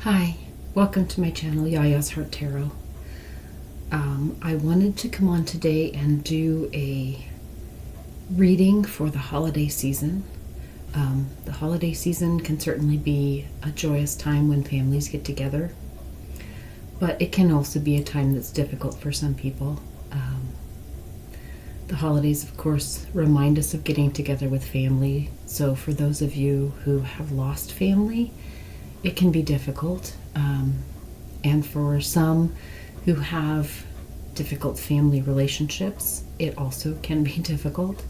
Hi, welcome to my channel, YiaYia's Heart Tarot. I wanted to come on today and do a reading for the holiday season. The holiday season can certainly be a joyous time when families get together, but it can also be a time that's difficult for some people. The holidays, of course, remind us of getting together with family, so for those of you who have lost family, it can be difficult, and for some who have difficult family relationships, it also can be difficult.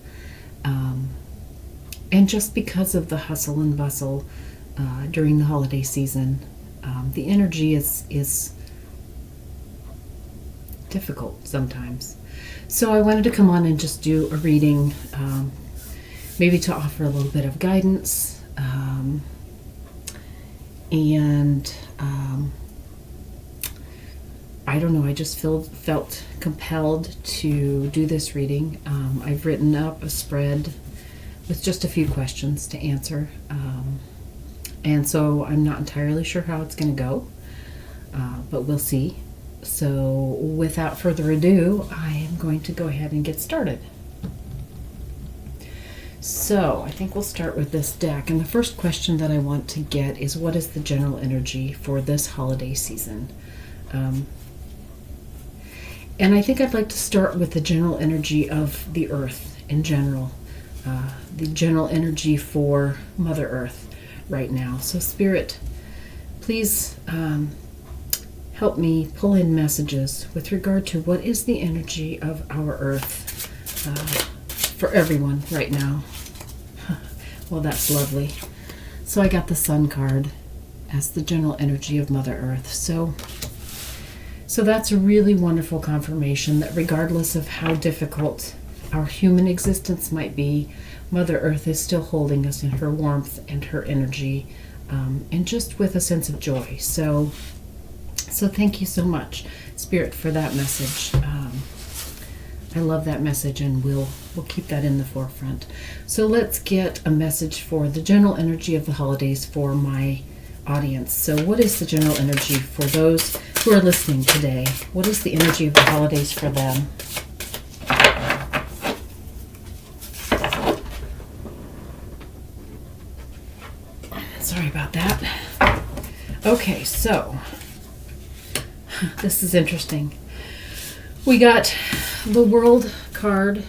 And just because of the hustle and bustle during the holiday season, the energy is difficult sometimes. So I wanted to come on and just do a reading, maybe to offer a little bit of guidance, and I don't know, I just felt compelled to do this reading. I've written up a spread with just a few questions to answer, and so I'm not entirely sure how it's going to go, but we'll see. So without further ado, I am going to go ahead and get started. So I think we'll start with this deck, and the first question that I want to get is, what is the general energy for this holiday season? And I think I'd like to start with the general energy of the earth in general, the general energy for Mother Earth right now. So Spirit, please help me pull in messages with regard to what is the energy of our earth for everyone right now. Well, that's lovely. So I got the Sun card as the general energy of Mother Earth. So that's a really wonderful confirmation that regardless of how difficult our human existence might be, Mother Earth is still holding us in her warmth and her energy, and just with a sense of joy. So thank you so much, Spirit, for that message. I love that message, and we'll keep that in the forefront. So let's get a message for the general energy of the holidays for my audience. So what is the general energy for those who are listening today? What is the energy of the holidays for them? Sorry about that. Okay, so this is interesting. We got the World card,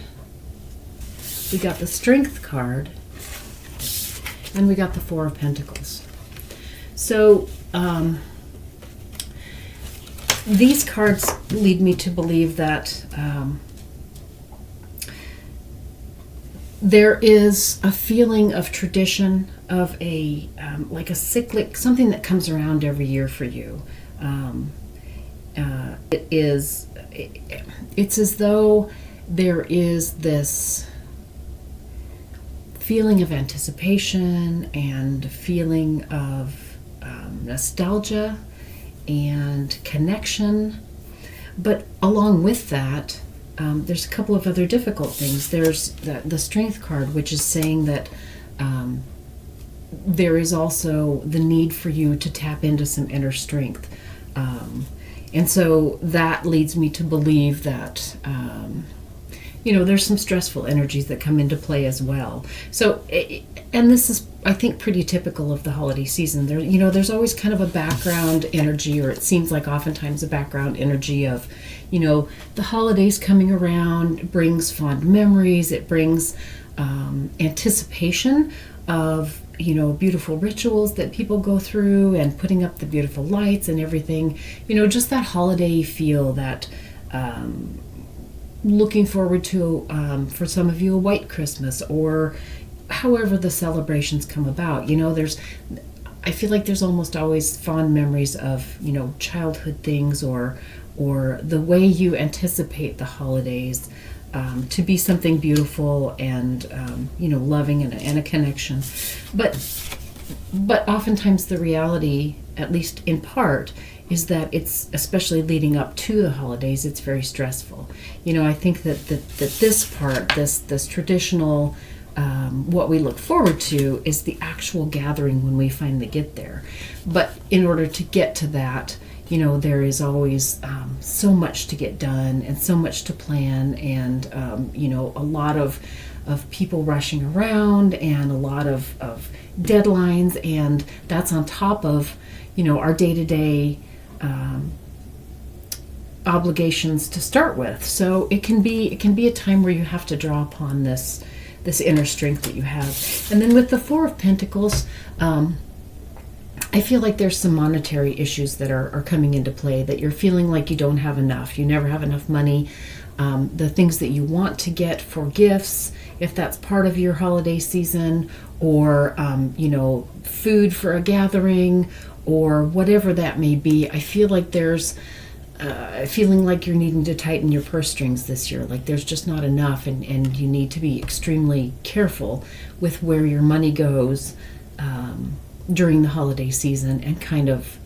we got the Strength card, and we got the Four of Pentacles. So these cards lead me to believe that there is a feeling of tradition, of a like a cyclic, something that comes around every year for you. It's as though there is this feeling of anticipation and feeling of nostalgia and connection, but along with that, there's a couple of other difficult things. There's the Strength card, which is saying that there is also the need for you to tap into some inner strength. And so that leads me to believe that, there's some stressful energies that come into play as well. So, and this is, I think, pretty typical of the holiday season. There's always kind of a background energy, or it seems like oftentimes a background energy of, the holidays coming around brings fond memories. It brings anticipation of beautiful rituals that people go through, and putting up the beautiful lights and everything, just that holiday feel, that looking forward to, for some of you, a white Christmas, or however the celebrations come about. I feel like there's almost always fond memories of, childhood things, or the way you anticipate the holidays to be something beautiful and loving and a connection, but oftentimes the reality, at least in part, is that it's, especially leading up to the holidays, it's very stressful. I think that this part, this traditional what we look forward to is the actual gathering when we finally get there. But in order to get to that, there is always so much to get done and so much to plan, and a lot of people rushing around and a lot of deadlines, and that's on top of our day-to-day obligations to start with. So it can be a time where you have to draw upon this inner strength that you have. And then with the Four of Pentacles, I feel like there's some monetary issues that are coming into play, that you're feeling like you don't have enough. You never have enough money. The things that you want to get for gifts, if that's part of your holiday season, or food for a gathering, or whatever that may be. I feel like there's feeling like you're needing to tighten your purse strings this year. Like there's just not enough, and you need to be extremely careful with where your money goes during the holiday season, and kind of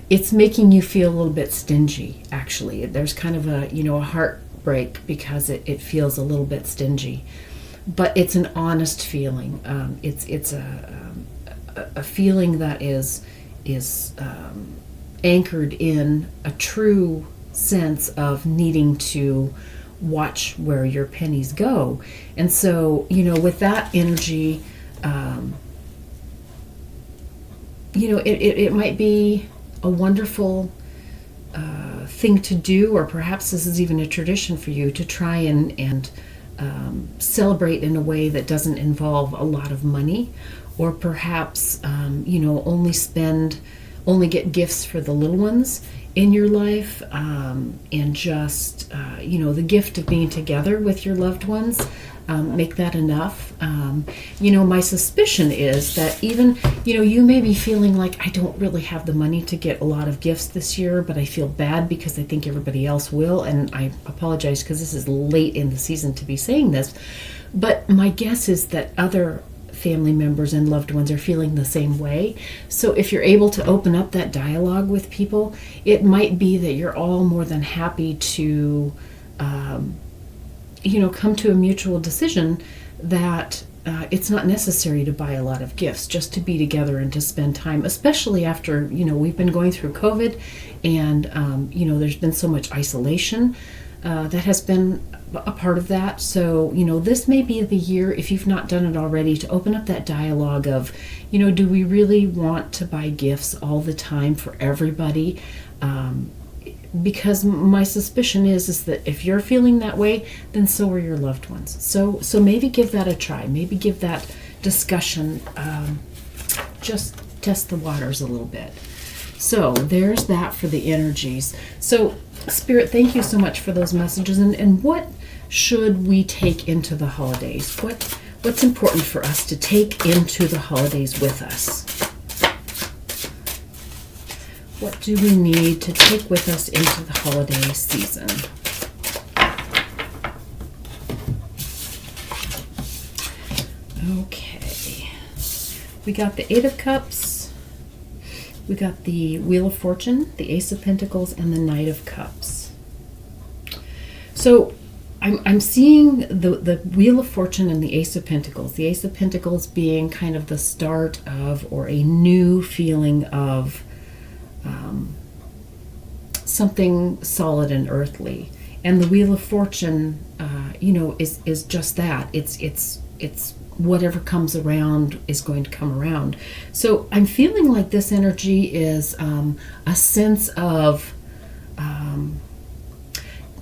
it's making you feel a little bit stingy. Actually, there's kind of a heartbreak because it feels a little bit stingy, but it's an honest feeling. It's a feeling that is anchored in a true sense of needing to watch where your pennies go. And so with that energy, it might be a wonderful thing to do, or perhaps this is even a tradition for you to try and celebrate in a way that doesn't involve a lot of money, or perhaps only get gifts for the little ones in your life, and just the gift of being together with your loved ones. Make that enough. My suspicion is that even, you may be feeling like, I don't really have the money to get a lot of gifts this year, but I feel bad because I think everybody else will. And I apologize because this is late in the season to be saying this. But my guess is that other family members and loved ones are feeling the same way. So if you're able to open up that dialogue with people, it might be that you're all more than happy to come to a mutual decision that it's not necessary to buy a lot of gifts, just to be together and to spend time, especially after, we've been going through COVID, and, there's been so much isolation that has been a part of that. So, this may be the year, if you've not done it already, to open up that dialogue of, do we really want to buy gifts all the time for everybody? Because my suspicion is that if you're feeling that way, then so are your loved ones. So maybe give that a try. Maybe give that discussion, just test the waters a little bit. So there's that for the energies. So Spirit, thank you so much for those messages. And what should we take into the holidays? What's important for us to take into the holidays with us? What do we need to take with us into the holiday season? Okay. We got the Eight of Cups. We got the Wheel of Fortune, the Ace of Pentacles, and the Knight of Cups. So I'm seeing the Wheel of Fortune and the Ace of Pentacles. The Ace of Pentacles being kind of the start of, or a new feeling of, something solid and earthly, and the Wheel of Fortune, is just that. It's whatever comes around is going to come around. So I'm feeling like this energy is a sense of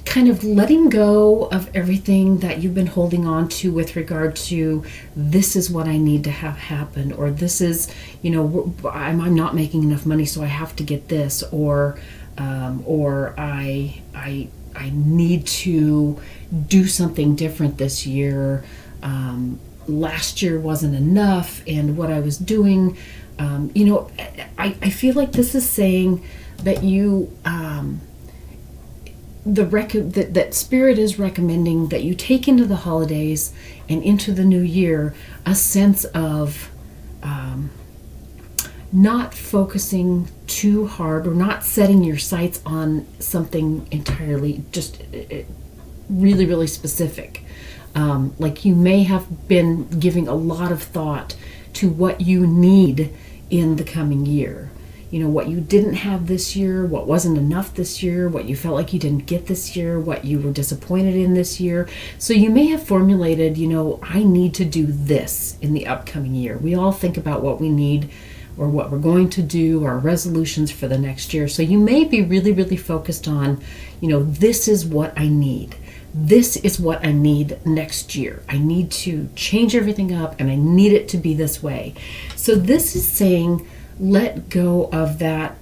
kind of letting go of everything that you've been holding on to with regard to, this is what I need to have happen, or this is, I'm not making enough money, so I have to get this, or I need to do something different this year. Last year wasn't enough, and what I was doing, I feel like this is saying that you, that Spirit is recommending that you take into the holidays and into the new year a sense of not focusing too hard, or not setting your sights on something entirely, just really, really specific. Like you may have been giving a lot of thought to what you need in the coming year. What you didn't have this year, what wasn't enough this year, what you felt like you didn't get this year, what you were disappointed in this year. So you may have formulated, I need to do this in the upcoming year. We all think about what we need or what we're going to do, our resolutions for the next year. So you may be really, really focused on, this is what I need. This is what I need next year. I need to change everything up and I need it to be this way. So this is saying, let go of that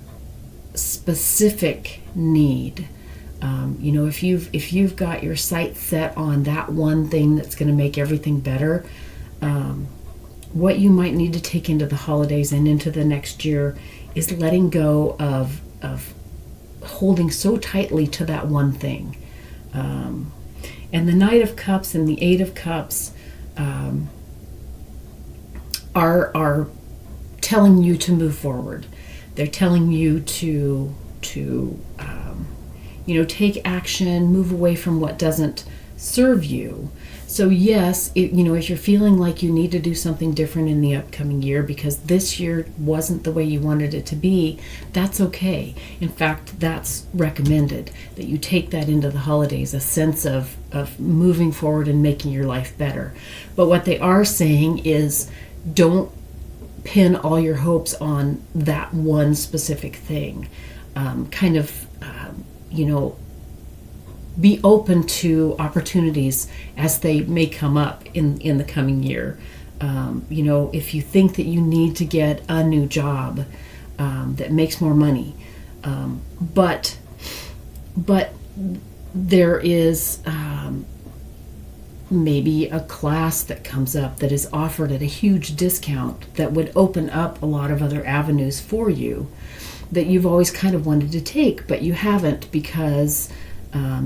specific need. If you've got your sights set on that one thing that's going to make everything better, what you might need to take into the holidays and into the next year is letting go of holding so tightly to that one thing. And the Knight of Cups and the Eight of Cups are telling you to move forward. They're telling you to take action, move away from what doesn't serve you. So yes, if you're feeling like you need to do something different in the upcoming year because this year wasn't the way you wanted it to be, that's okay. In fact, that's recommended, that you take that into the holidays, a sense of moving forward and making your life better. But what they are saying is, don't pin all your hopes on that one specific thing. Be open to opportunities as they may come up in the coming year. If you think that you need to get a new job that makes more money, but there is maybe a class that comes up that is offered at a huge discount that would open up a lot of other avenues for you that you've always kind of wanted to take, but you haven't because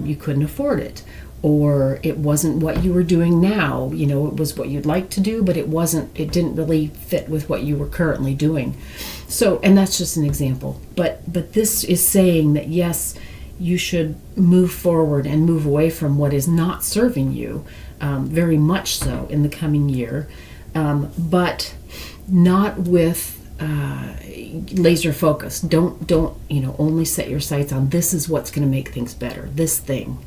you couldn't afford it, or it wasn't what you were doing now. It was what you'd like to do, but it didn't really fit with what you were currently doing. So, and that's just an example, but this is saying that yes, you should move forward and move away from what is not serving you, very much so in the coming year, but not with laser focus. Don't only set your sights on this is what's going to make things better, this thing.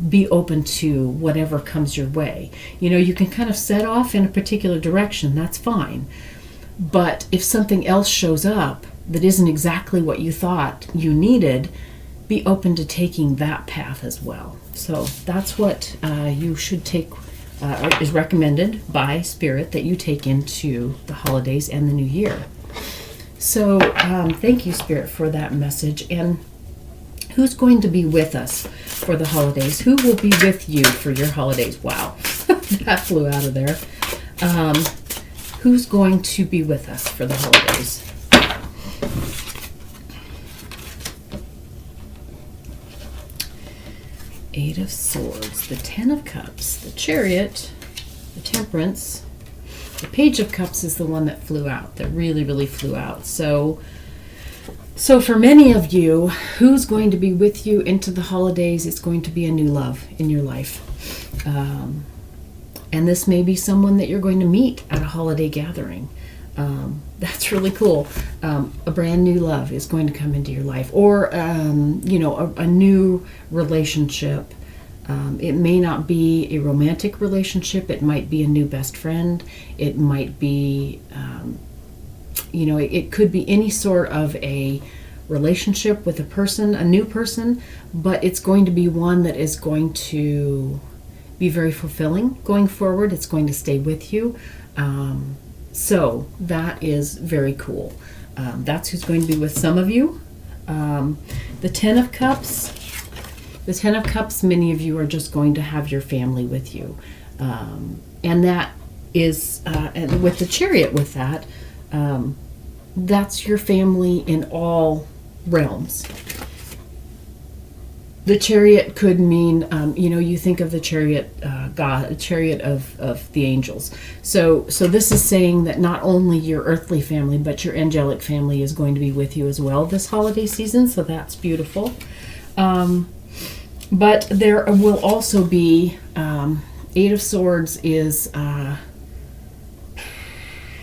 Be open to whatever comes your way. You can kind of set off in a particular direction, that's fine. But if something else shows up that isn't exactly what you thought you needed, be open to taking that path as well. So that's what you should take, is recommended by Spirit that you take into the holidays and the new year. So thank you, Spirit, for that message. And who's going to be with us for the holidays? Who will be with you for your holidays? Wow, that flew out of there. Who's going to be with us for the holidays? Eight of Swords, the Ten of Cups, the Chariot, the Temperance. The Page of Cups is the one that flew out, that really, really flew out. So for many of you, who's going to be with you into the holidays? It's going to be a new love in your life. And this may be someone that you're going to meet at a holiday gathering. That's really cool. A brand new love is going to come into your life, or a new relationship. It may not be a romantic relationship. It might be a new best friend. It might be, it could be any sort of a relationship with a person, a new person, but it's going to be one that is going to be very fulfilling going forward. It's going to stay with you. So that is very cool. That's who's going to be with some of you. The Ten of Cups. The Ten of Cups, many of you are just going to have your family with you. And that is, and with the Chariot with that, that's your family in all realms. The Chariot could mean, you think of the Chariot, God, Chariot of the angels. So this is saying that not only your earthly family, but your angelic family is going to be with you as well this holiday season. So that's beautiful. But there will also be Eight of Swords is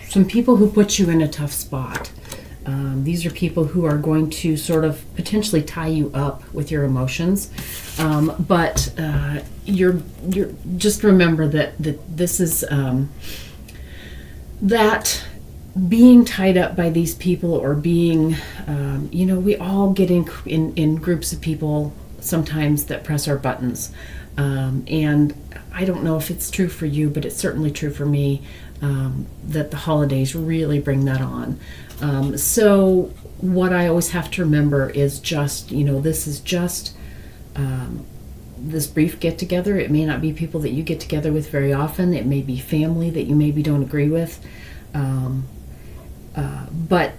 some people who put you in a tough spot. These are people who are going to sort of potentially tie you up with your emotions, but you're just remember that this is that being tied up by these people, or being we all get in groups of people sometimes that press our buttons, and I don't know if it's true for you, but it's certainly true for me, that the holidays really bring that on. So what I always have to remember is just, this is just this brief get-together. It may not be people that you get together with very often. It may be family that you maybe don't agree with. But,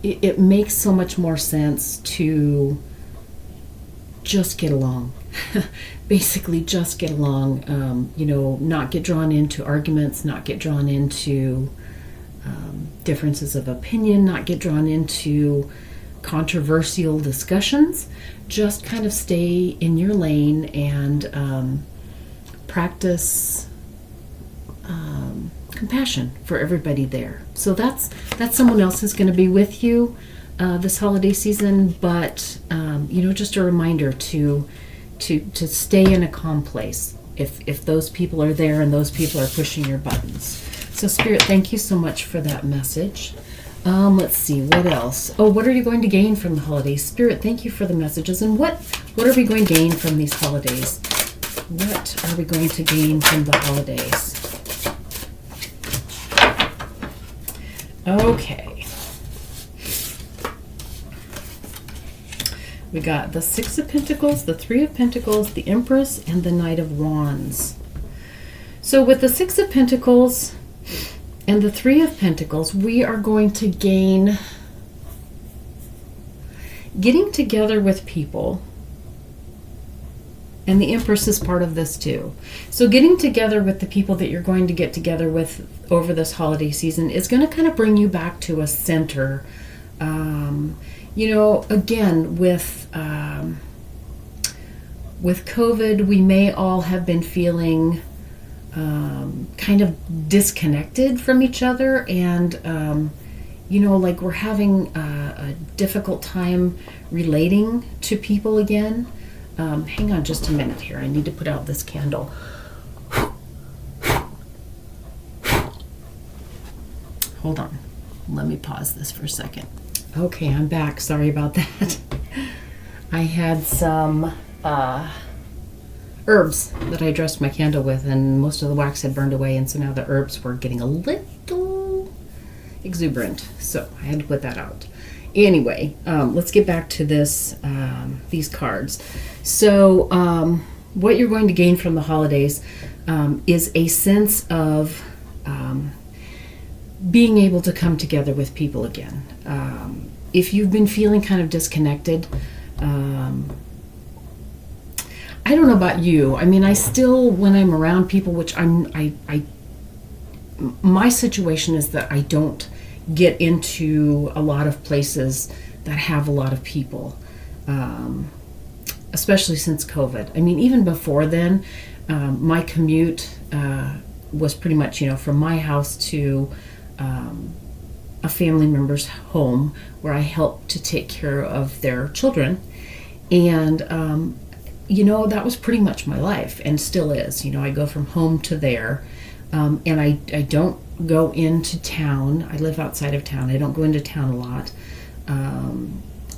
it makes so much more sense to just get along. Basically just get along, not get drawn into arguments, not get drawn into differences of opinion, not get drawn into controversial discussions. Just kind of stay in your lane and practice compassion for everybody there. So that's someone else who's going to be with you this holiday season, but just a reminder to stay in a calm place if those people are there and those people are pushing your buttons. So Spirit, thank you so much for that message. Let's see, what else? Oh, what are you going to gain from the holidays? Spirit, thank you for the messages. And what are we going to gain from these holidays? What are we going to gain from the holidays? Okay. We got the Six of Pentacles, the Three of Pentacles, the Empress, and the Knight of Wands. So with the Six of Pentacles and the Three of Pentacles, we are going to gain getting together with people. And the Empress is part of this too. So getting together with the people that you're going to get together with over this holiday season is going to kind of bring you back to a center. Again, with COVID, we may all have been feeling kind of disconnected from each other, and like we're having a difficult time relating to people again. Hang on just a minute here. I need to put out this candle. Hold on. Let me pause this for a second. Okay, I'm back. Sorry about that. I had some herbs that I dressed my candle with, and most of the wax had burned away, and so now the herbs were getting a little exuberant. So I had to put that out. Anyway, let's get back to these cards. So what you're going to gain from the holidays is a sense of being able to come together with people again. If you've been feeling kind of disconnected, I don't know about you. I mean, I still, when I'm around people, which my situation is that I don't get into a lot of places that have a lot of people, especially since COVID. I mean, even before then, my commute was pretty much, from my house to a family member's home where I helped to take care of their children. And, that was pretty much my life, and still is. I go from home to there, and I don't go into town. I live outside of town. I don't go into town a lot.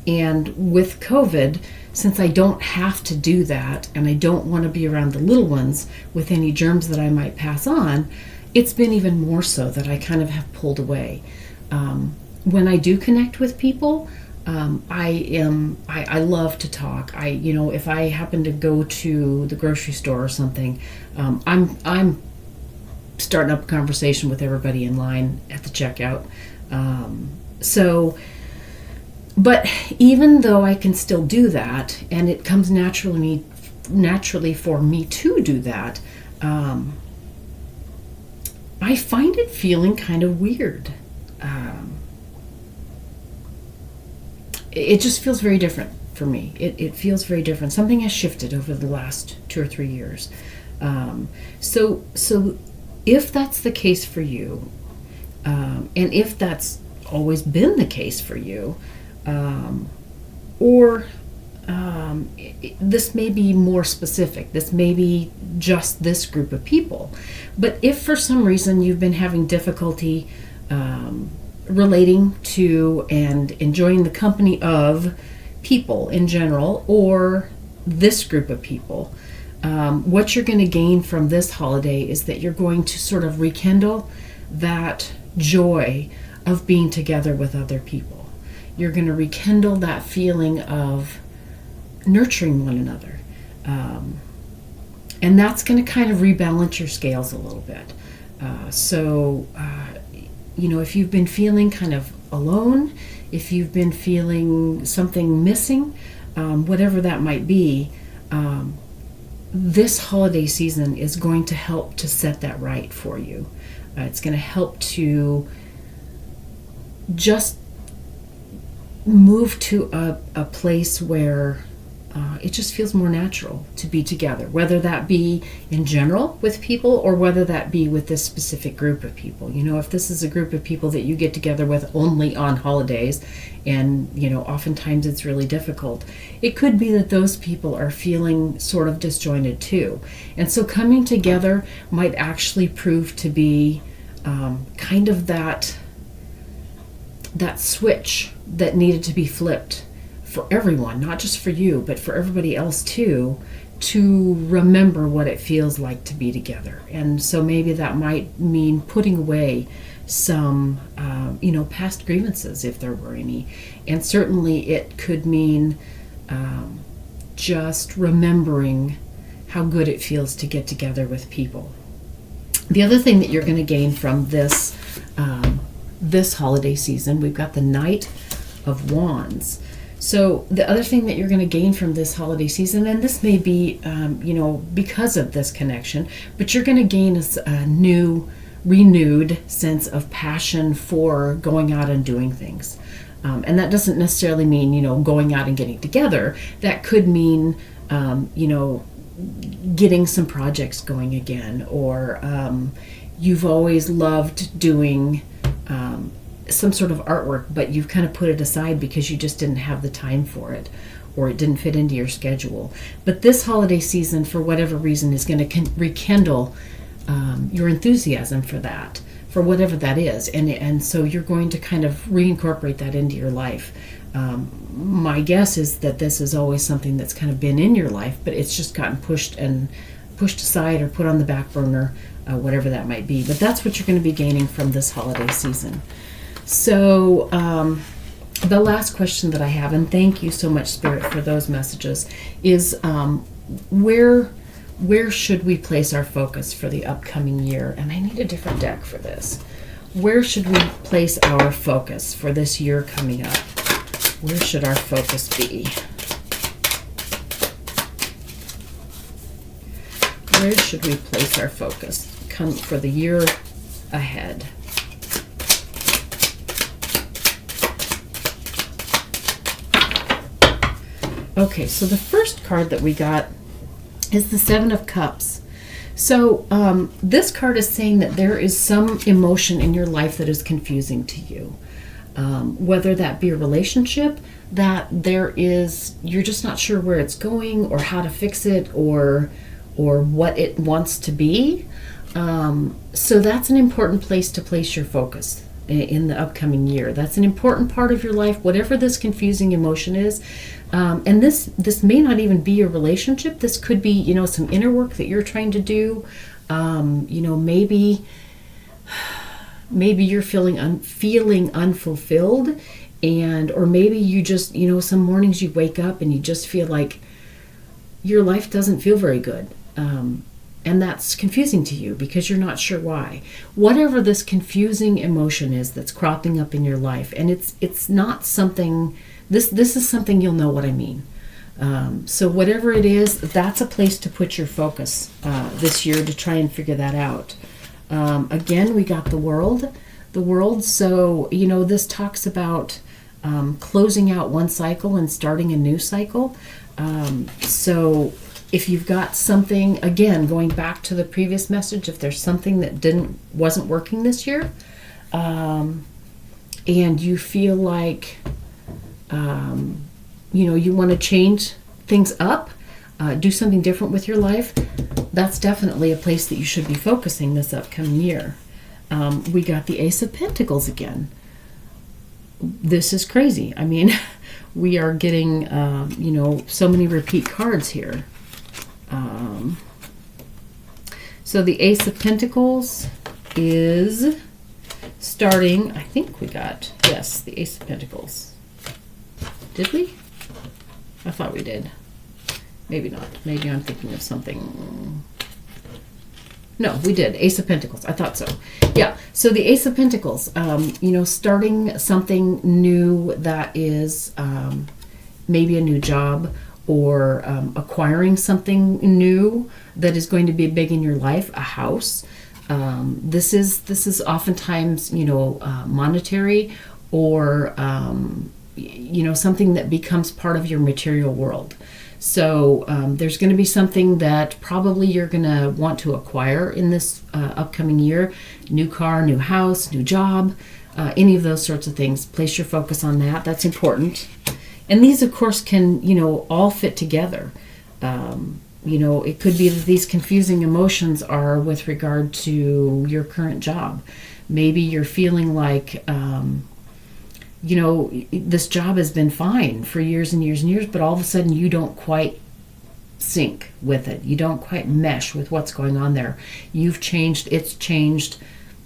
And with COVID, since I don't have to do that, and I don't want to be around the little ones with any germs that I might pass on, it's been even more so that I kind of have pulled away. When I do connect with people, I love to talk. If I happen to go to the grocery store or something, I'm starting up a conversation with everybody in line at the checkout. But even though I can still do that, and it comes naturally for me to do that, I find it feeling kind of weird. It just feels very different for me. It feels very different. Something has shifted over the last 2 or 3 years. So if that's the case for you, and if that's always been the case for you, or this may be more specific. This may be just this group of people. But if for some reason you've been having difficulty relating to and enjoying the company of people in general, or this group of people, what you're going to gain from this holiday is that you're going to sort of rekindle that joy of being together with other people. You're going to rekindle that feeling of nurturing one another. And that's going to kind of rebalance your scales a little bit. If you've been feeling kind of alone, if you've been feeling something missing, whatever that might be, this holiday season is going to help to set that right for you. It's going to help to just move to a place where it just feels more natural to be together, whether that be in general with people or whether that be with this specific group of people. If this is a group of people that you get together with only on holidays, and oftentimes it's really difficult, it could be that those people are feeling sort of disjointed too. And so coming together might actually prove to be kind of that switch that needed to be flipped for everyone, not just for you, but for everybody else too, to remember what it feels like to be together. And so maybe that might mean putting away some, past grievances if there were any. And certainly it could mean just remembering how good it feels to get together with people. The other thing that you're going to gain from this holiday season, we've got the Knight of Wands. So the other thing that you're going to gain from this holiday season, and this may be, because of this connection, but you're going to gain a new, renewed sense of passion for going out and doing things. And that doesn't necessarily mean, going out and getting together. That could mean, getting some projects going again, or you've always loved doing some sort of artwork, but you've kind of put it aside because you just didn't have the time for it, or it didn't fit into your schedule. But this holiday season, for whatever reason, is going to rekindle your enthusiasm for that, for whatever that is. And so you're going to kind of reincorporate that into your life. My guess is that this is always something that's kind of been in your life, but it's just gotten pushed aside or put on the back burner, whatever that might be. But that's what you're going to be gaining from this holiday season. So the last question that I have, and thank you so much, Spirit, for those messages, is where should we place our focus for the upcoming year? And I need a different deck for this. Where should we place our focus for this year coming up? Where should our focus be? Where should we place our focus for the year ahead? Okay, so the first card that we got is the Seven of Cups. So this card is saying that there is some emotion in your life that is confusing to you. Whether that be a relationship, that you're just not sure where it's going or how to fix it or what it wants to be. So that's an important place to place your focus in the upcoming year. That's an important part of your life, whatever this confusing emotion is. And this may not even be a relationship. This could be, some inner work that you're trying to do. Maybe you're feeling unfulfilled, or maybe you just, some mornings you wake up and you just feel like your life doesn't feel very good. And that's confusing to you because you're not sure why. Whatever this confusing emotion is that's cropping up in your life, and it's not something, this is something you'll know what I mean. So whatever it is, that's a place to put your focus this year to try and figure that out. Again, we got the world. So, this talks about closing out one cycle and starting a new cycle. So if you've got something, again, going back to the previous message, if there's something that wasn't working this year, and you feel like, you want to change things up, do something different with your life, that's definitely a place that you should be focusing this upcoming year. We got the Ace of Pentacles again. This is crazy. I mean, we are getting, so many repeat cards here. So the Ace of Pentacles is starting, I think we got, yes, the Ace of Pentacles. Did we? I thought we did. Maybe not. Maybe I'm thinking of something. No, we did. Ace of Pentacles. I thought so. Yeah. So the Ace of Pentacles, starting something new that is maybe a new job, or acquiring something new that is going to be big in your life, a house. This is oftentimes, monetary, or, something that becomes part of your material world. So there's going to be something that probably you're going to want to acquire in this upcoming year. New car, new house, new job, any of those sorts of things. Place your focus on that. That's important. And these, of course, can, all fit together. It could be that these confusing emotions are with regard to your current job. Maybe you're feeling like, this job has been fine for years and years and years, but all of a sudden you don't quite sync with it. You don't quite mesh with what's going on there. You've changed, it's changed.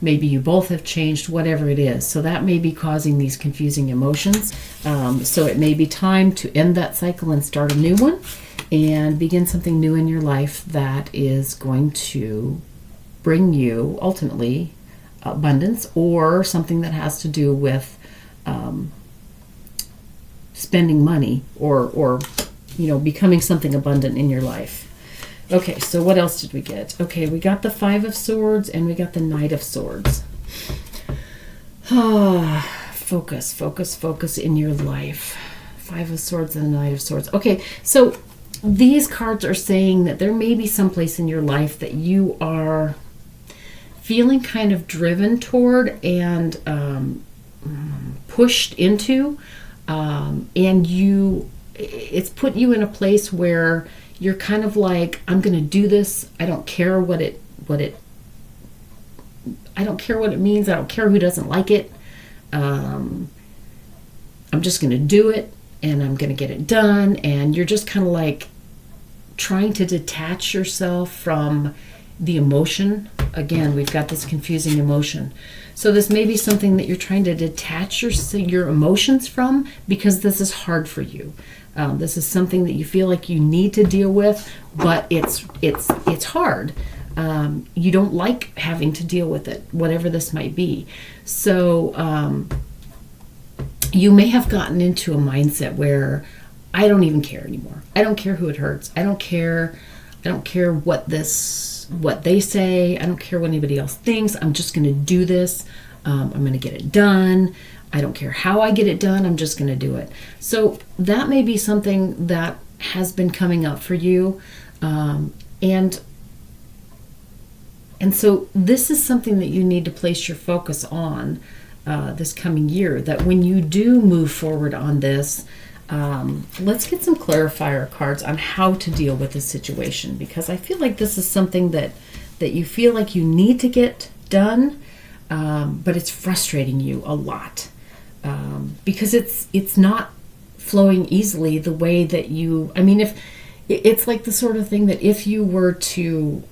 Maybe you both have changed, whatever it is. So that may be causing these confusing emotions. So it may be time to end that cycle and start a new one and begin something new in your life that is going to bring you ultimately abundance, or something that has to do with spending money, or becoming something abundant in your life. Okay, so what else did we get? Okay, we got the Five of Swords and we got the Knight of Swords. Focus, focus, focus in your life. Five of Swords and the Knight of Swords. Okay, so these cards are saying that there may be some place in your life that you are feeling kind of driven toward and pushed into, and it's put you in a place where you're kind of like, I'm going to do this. I don't care what it I don't care what it means. I don't care who doesn't like it. I'm just going to do it, and I'm going to get it done. And you're just kind of like trying to detach yourself from the emotion. Again, we've got this confusing emotion. So this may be something that you're trying to detach your emotions from, because this is hard for you. This is something that you feel like you need to deal with, but it's hard. You don't like having to deal with it, whatever this might be. So you may have gotten into a mindset where I don't even care anymore. I don't care who it hurts. I don't care what they say. I don't care what anybody else thinks. I'm just going to do this. I'm going to get it done. I don't care how I get it done. I'm just going to do it. So that may be something that has been coming up for you. And so this is something that you need to place your focus on this coming year, that when you do move forward on this, let's get some clarifier cards on how to deal with this situation, because I feel like this is something that you feel like you need to get done, but it's frustrating you a lot, because it's not flowing easily the way that if it's like the sort of thing that if you were to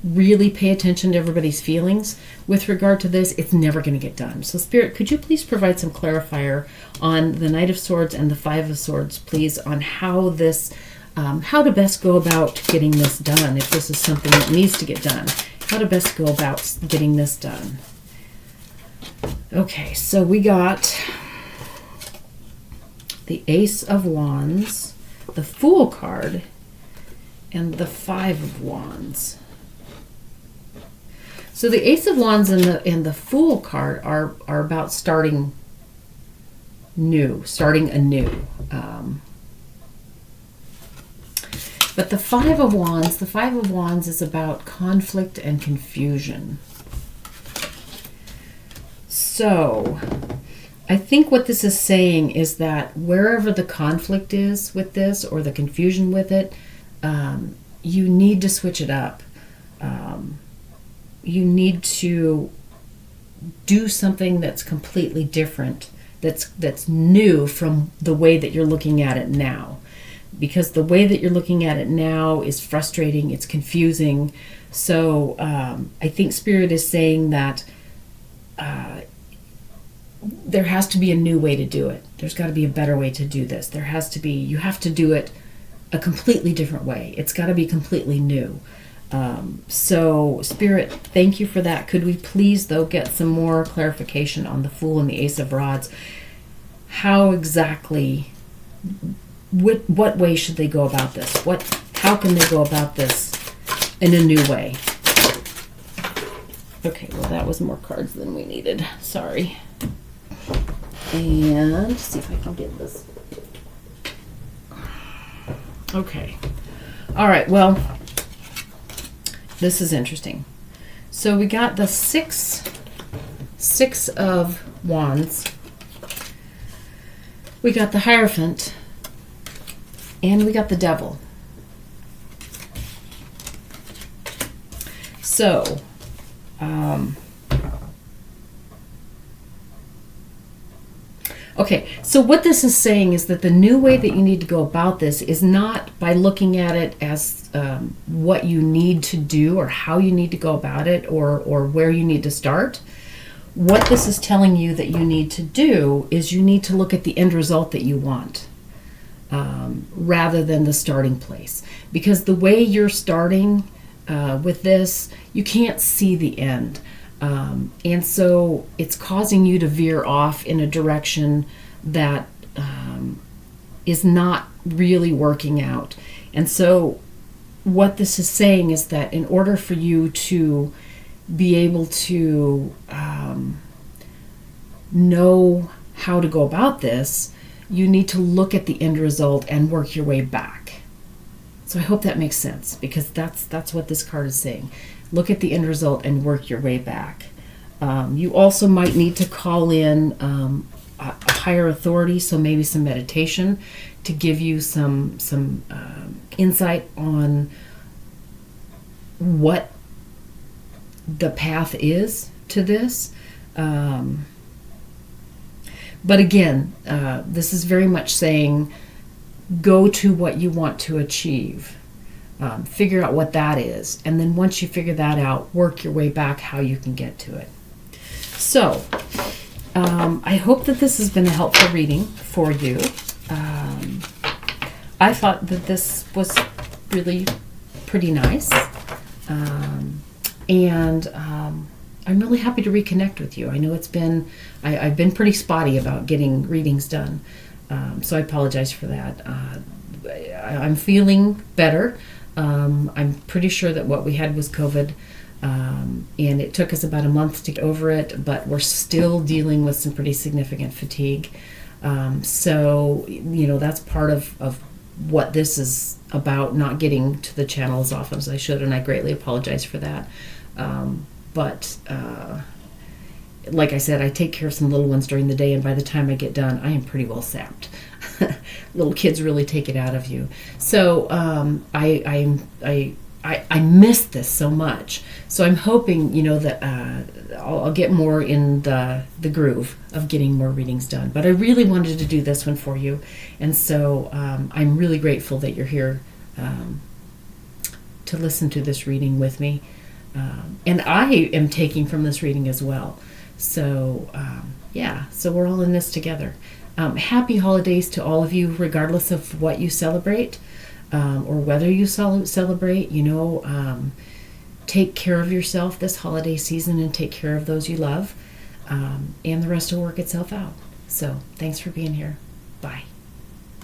really pay attention to everybody's feelings with regard to this, it's never going to get done. So Spirit, could you please provide some clarifier on the Knight of Swords and the Five of Swords, please, on how to best go about getting this done, if this is something that needs to get done, how to best go about getting this done. Okay, so we got the Ace of Wands, the Fool card, and the Five of Wands. So the Ace of Wands and the Fool card are about starting new, starting anew. But the Five of Wands is about conflict and confusion. So I think what this is saying is that wherever the conflict is with this, or the confusion with it, you need to switch it up. You need to do something that's completely different, that's new from the way that you're looking at it now. Because the way that you're looking at it now is frustrating, it's confusing. So I think Spirit is saying that there has to be a new way to do it. There's got to be a better way to do this. You have to do it a completely different way. It's got to be completely new. So Spirit, thank you for that. Could we please, though, get some more clarification on the Fool and the Ace of Rods? How exactly, what way should they go about this? How can they go about this in a new way? Okay, well, that was more cards than we needed. Sorry. And see if I can get this. Okay. All right, well, this is interesting. So we got the six of Wands. We got the Hierophant. And we got the Devil. So, okay, so what this is saying is that the new way that you need to go about this is not by looking at it as what you need to do or how you need to go about it or where you need to start. What this is telling you that you need to do is you need to look at the end result that you want, rather than the starting place. Because the way you're starting with this, you can't see the end. And so it's causing you to veer off in a direction that is not really working out. And so what this is saying is that in order for you to be able to know how to go about this, you need to look at the end result and work your way back. So I hope that makes sense, because that's what this card is saying. Look at the end result and work your way back. You also might need to call in a higher authority, so maybe some meditation to give you some insight on what the path is to this. But again, this is very much saying go to what you want to achieve. Figure out what that is. And then once you figure that out, work your way back how you can get to it. So, I hope that this has been a helpful reading for you. I thought that this was really pretty nice. And I'm really happy to reconnect with you. I know I've been pretty spotty about getting readings done. So I apologize for that. I'm feeling better. I'm pretty sure that what we had was COVID. And it took us about a month to get over it, but we're still dealing with some pretty significant fatigue. So, that's part of what this is about, not getting to the channel as often as I should, and I greatly apologize for that. But like I said, I take care of some little ones during the day, and by the time I get done, I am pretty well sapped. Little kids really take it out of you. So I miss this so much. So I'm hoping, that I'll get more in the groove of getting more readings done. But I really wanted to do this one for you. And so I'm really grateful that you're here to listen to this reading with me. And I am taking from this reading as well. So, so we're all in this together. Happy holidays to all of you, regardless of what you celebrate. Or whether you celebrate, take care of yourself this holiday season and take care of those you love, and the rest will work itself out. So thanks for being here. Bye.